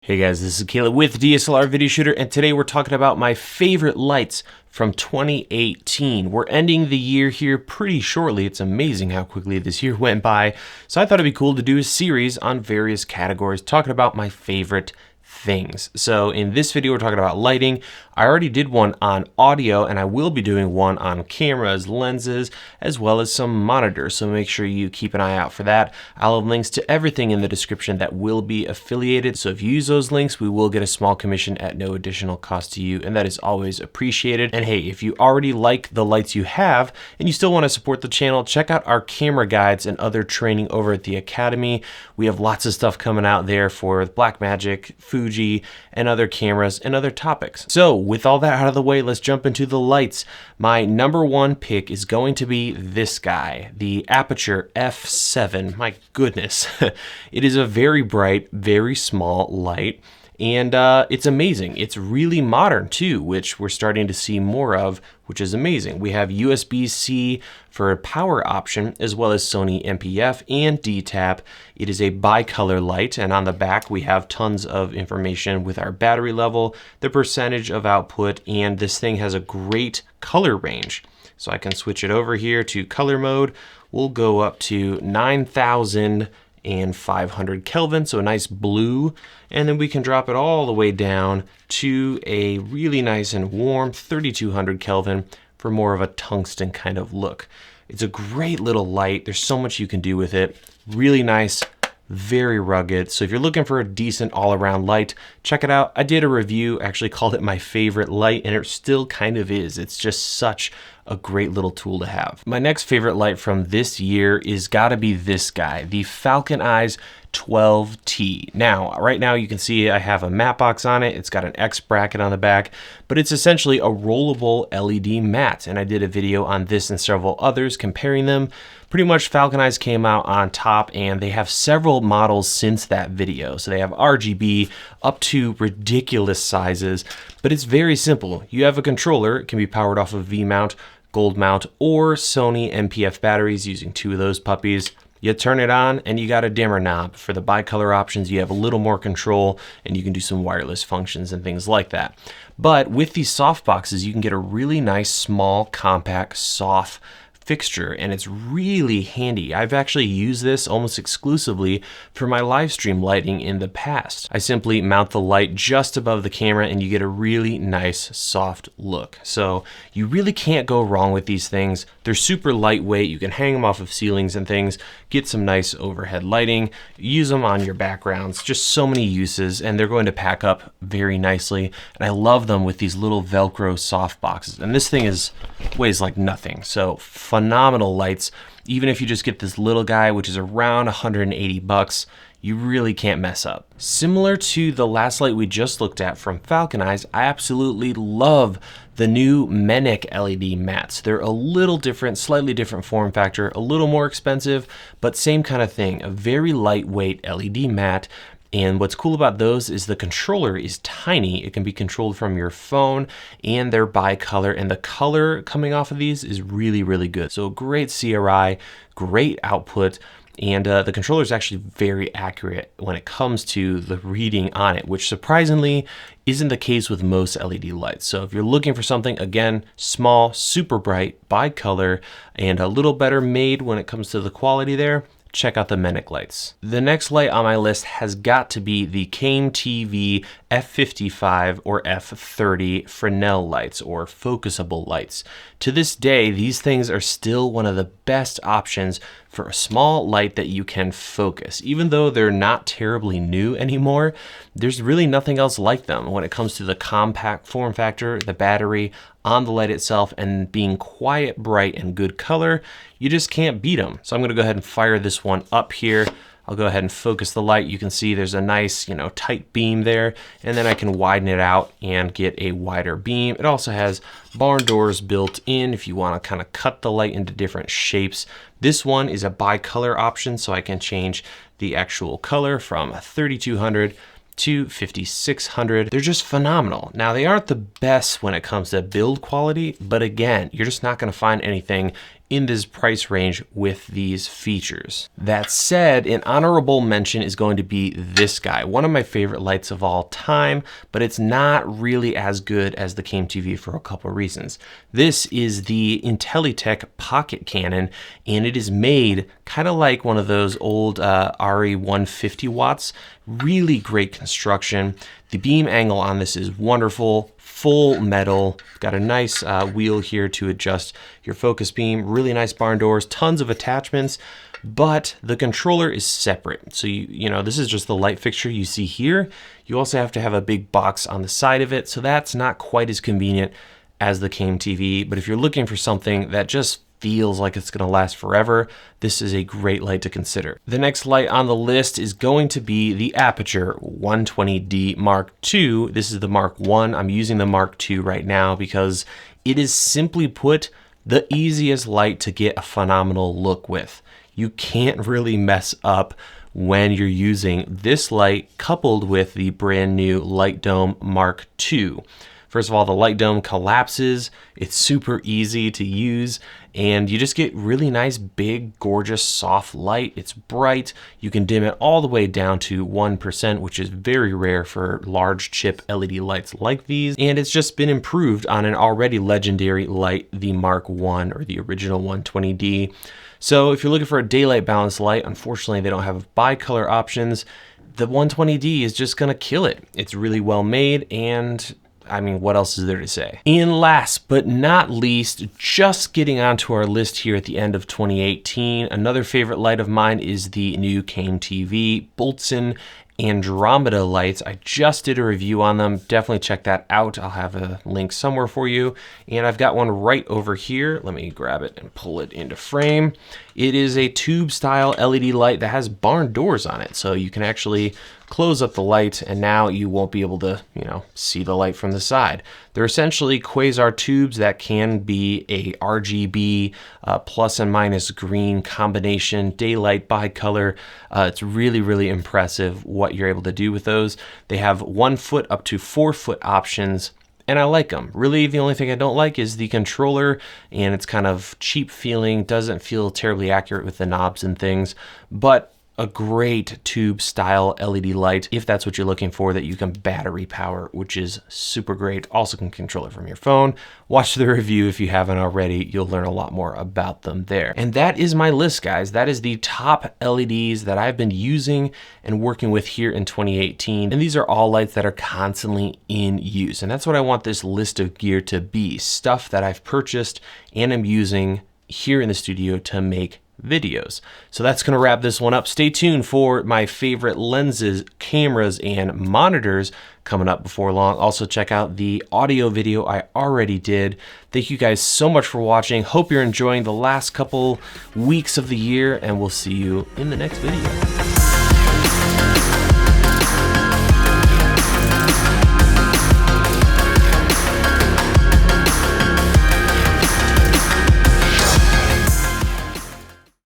Hey guys, this is Caleb with DSLR Video Shooter, and today we're talking about my favorite lights from 2018. We're ending the year here pretty shortly. It's amazing how quickly this year went by. So I thought it'd be cool to do a series on various categories talking about my favorite things. So in this video, we're talking about lighting. I already did one on audio, and I will be doing one on cameras, lenses, as well as some monitors. So make sure you keep an eye out for that. I'll have links to everything in the description that will be affiliated. So if you use those links, we will get a small commission at no additional cost to you, and that is always appreciated. And hey, if you already like the lights you have and you still want to support the channel, check out our camera guides and other training over at the Academy. We have lots of stuff coming out there for Blackmagic, Fuji, and other cameras and other topics. So with all that out of the way, let's jump into the lights. My number one pick is going to be this guy, the Aputure F7. My goodness. It is a very bright, very small light. And it's amazing. It's really modern too, which we're starting to see more of, which is amazing. We have USB-C for a power option, as well as Sony MPF and DTAP. It is a bicolor light, and on the back we have tons of information with our battery level, the percentage of output, and this thing has a great color range. So I can switch it over here to color mode. We'll go up to 9,500 Kelvin, so a nice blue, and then we can drop it all the way down to a really nice and warm 3,200 Kelvin for more of a tungsten kind of look. It's a great little light. There's so much you can do with it. Really nice, very rugged. So if you're looking for a decent all-around light, check it out. I did a review, actually called it my favorite light, and it still kind of is. It's just such a great little tool to have. My next favorite light from this year is gotta be this guy, the Falcon HS12T. Now, right now you can see I have a matte box on it. It's got an X bracket on the back, but it's essentially a rollable LED mat. And I did a video on this and several others comparing them. Pretty much Falcon Eyes came out on top, and they have several models since that video. So they have RGB up to ridiculous sizes, but it's very simple. You have a controller. It can be powered off of V-mount, gold mount, or Sony MPF batteries using two of those puppies. You turn it on and you got a dimmer knob. For the bicolor options, you have a little more control and you can do some wireless functions and things like that. But with these soft boxes, you can get a really nice, small, compact, soft fixture, and it's really handy. I've actually used this almost exclusively for my live stream lighting in the past. I simply mount the light just above the camera and you get a really nice soft look. So you really can't go wrong with these things. They're super lightweight. You can hang them off of ceilings and things, get some nice overhead lighting, use them on your backgrounds, just so many uses, and they're going to pack up very nicely. And I love them with these little Velcro soft boxes. And this thing weighs like nothing. So phenomenal lights. Even if you just get this little guy, which is around 180 bucks, you really can't mess up. Similar to the last light we just looked at from Falcon Eyes, I absolutely love the new Menik LED Mats. They're a little different, slightly different form factor, a little more expensive, but same kind of thing. A very lightweight LED mat. And what's cool about those is the controller is tiny. It can be controlled from your phone, and they're bicolor, and the color coming off of these is really, really good. So great CRI, great output, and the controller is actually very accurate when it comes to the reading on it, which surprisingly isn't the case with most LED lights. So if you're looking for something, again, small, super bright, bicolor, and a little better made when it comes to the quality there, check out the Menik lights. The next light on my list has got to be the KMTV F55 or F30 Fresnel lights, or focusable lights. To this day, these things are still one of the best options for a small light that you can focus. Even though they're not terribly new anymore, there's really nothing else like them when it comes to the compact form factor, the battery, on the light itself, and being quiet, bright, and good color. You just can't beat them. So I'm gonna go ahead and fire this one up here. I'll go ahead and focus the light. You can see there's a nice, tight beam there, and then I can widen it out and get a wider beam. It also has barn doors built in if you want to kind of cut the light into different shapes. This one is a bicolor option, so I can change the actual color from 3200 to 5600. They're just phenomenal. Now, they aren't the best when it comes to build quality, but again, you're just not going to find anything in this price range with these features. That said, an honorable mention is going to be this guy, one of my favorite lights of all time, but it's not really as good as the KMTV for a couple of reasons. This is the Intellitech pocket Canon, and it is made kind of like one of those old RE 150 watts. Really great construction. The beam angle on this is wonderful, full metal. Got a nice wheel here to adjust your focus beam. Really nice barn doors, tons of attachments, but the controller is separate. So you know, this is just the light fixture you see here. You also have to have a big box on the side of it, so that's not quite as convenient as the KMTV. But if you're looking for something that just feels like it's going to last forever, this is a great light to consider. The next light on the list is going to be the Aputure 120D Mark II. This is the Mark I. I'm using the Mark II right now because it is, simply put, the easiest light to get a phenomenal look with. You can't really mess up when you're using this light coupled with the brand new Light Dome Mark II. First of all, the light dome collapses. It's super easy to use, and you just get really nice, big, gorgeous, soft light. It's bright. You can dim it all the way down to 1%, which is very rare for large chip LED lights like these. And it's just been improved on an already legendary light, the Mark I, or the original 120D. So if you're looking for a daylight balanced light, unfortunately they don't have bicolor options. The 120D is just gonna kill it. It's really well made, and I mean, what else is there to say? And last but not least, just getting onto our list here at the end of 2018, another favorite light of mine is the new KMTV Boltzen Andromeda lights. I just did a review on them. Definitely check that out. I'll have a link somewhere for you. And I've got one right over here. Let me grab it and pull it into frame. It is a tube style LED light that has barn doors on it. So you can actually close up the light, and now you won't be able to, you know, see the light from the side. They're essentially quasar tubes that can be a RGB plus and minus green combination, daylight, bicolor. It's really, really impressive what you're able to do with those. They have 1 foot up to 4 foot options, and I like them. Really, the only thing I don't like is the controller, and it's kind of cheap feeling, doesn't feel terribly accurate with the knobs and things, but a great tube style LED light if that's what you're looking for, that you can battery power, which is super great. Also can control it from your phone. Watch the review if you haven't already. You'll learn a lot more about them there. And that is my list, guys. That is the top LEDs that I've been using and working with here in 2018. And these are all lights that are constantly in use. And that's what I want this list of gear to be. Stuff that I've purchased and am using here in the studio to make videos. So that's going to wrap this one up. Stay tuned for my favorite lenses, cameras, and monitors coming up before long. Also check out the audio video I already did. Thank you guys so much for watching. Hope you're enjoying the last couple weeks of the year, and we'll see you in the next video.